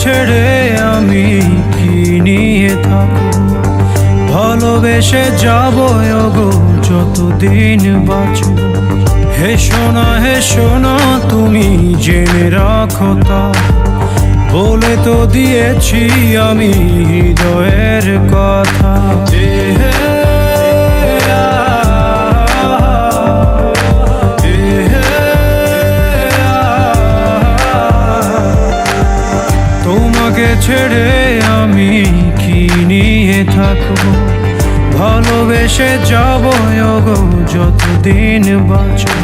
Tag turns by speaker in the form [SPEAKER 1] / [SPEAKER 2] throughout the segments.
[SPEAKER 1] ছেড়ে আমি কি নিয়ে থাকব, ভালোবেসে যাব গো যতদিন বাঁচব। হে সোনা তুমি জেনে রাখো তা, বলে তো দিয়েছি আমি হৃদয়ের কথা। তোমাকে ছেড়ে আমি কি নিয়ে থাকবো, ভালোবেসে যাব গো যতদিন বাঁচব।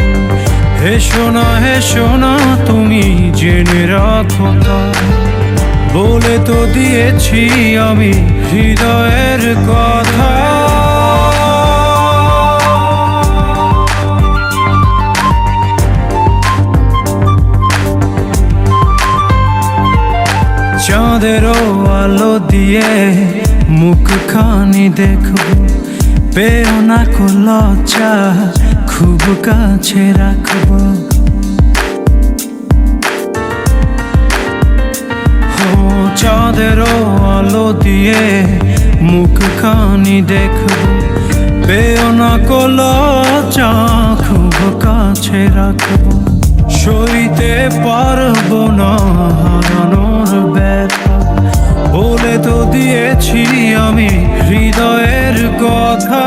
[SPEAKER 1] হে সোনা তুমি জেনে রাখো তা, বলে তো দিয়েছি আমি হৃদয়ের কথা। চাঁদেরও আলো দিয়ে মুখখানি দেখবো, পেও না কো লজ্জা খুব কাছে রাখবো। চাঁদেরও আলো দিয়ে মুখখানি দেখবো, পেও না কো লজ্জা খুব কাছে রাখবো। সইতে পারবো না হারানোর ব্যথা, বলে তো দিয়েছি আমি হৃদয়ের কথা।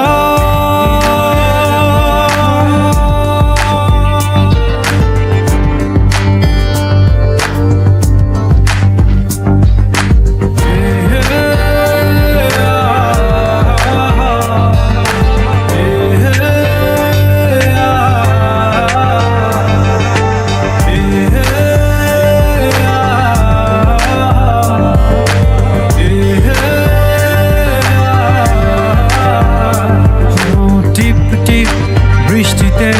[SPEAKER 1] বৃষ্টিতে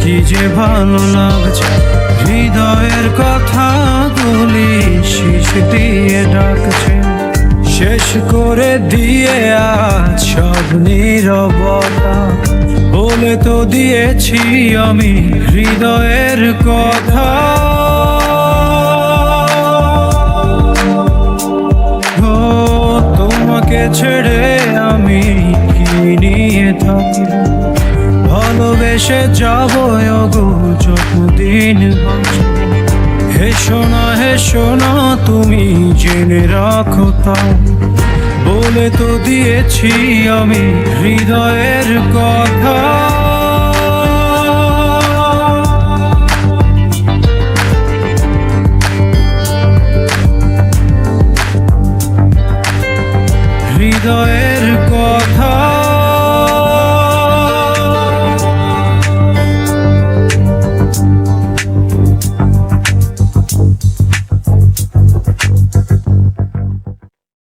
[SPEAKER 1] কি যে ভালো লাগছে, হৃদয়ের কথাগুলি শীষ দিয়ে ডাকছে। শেষ করে দিয়ে আজ সব নীরবতা, বলে তো দিয়েছি আমি হৃদয়ের কথা। তোমাকে ছেড়ে আমি কি নিয়ে থাকব, ভালোবেসে যাব গো যতদিন বাঁচব। হে সোনা তুমি জেনে রাখো তা, বলে তো দিয়েছি আমি হৃদয়ের কথা।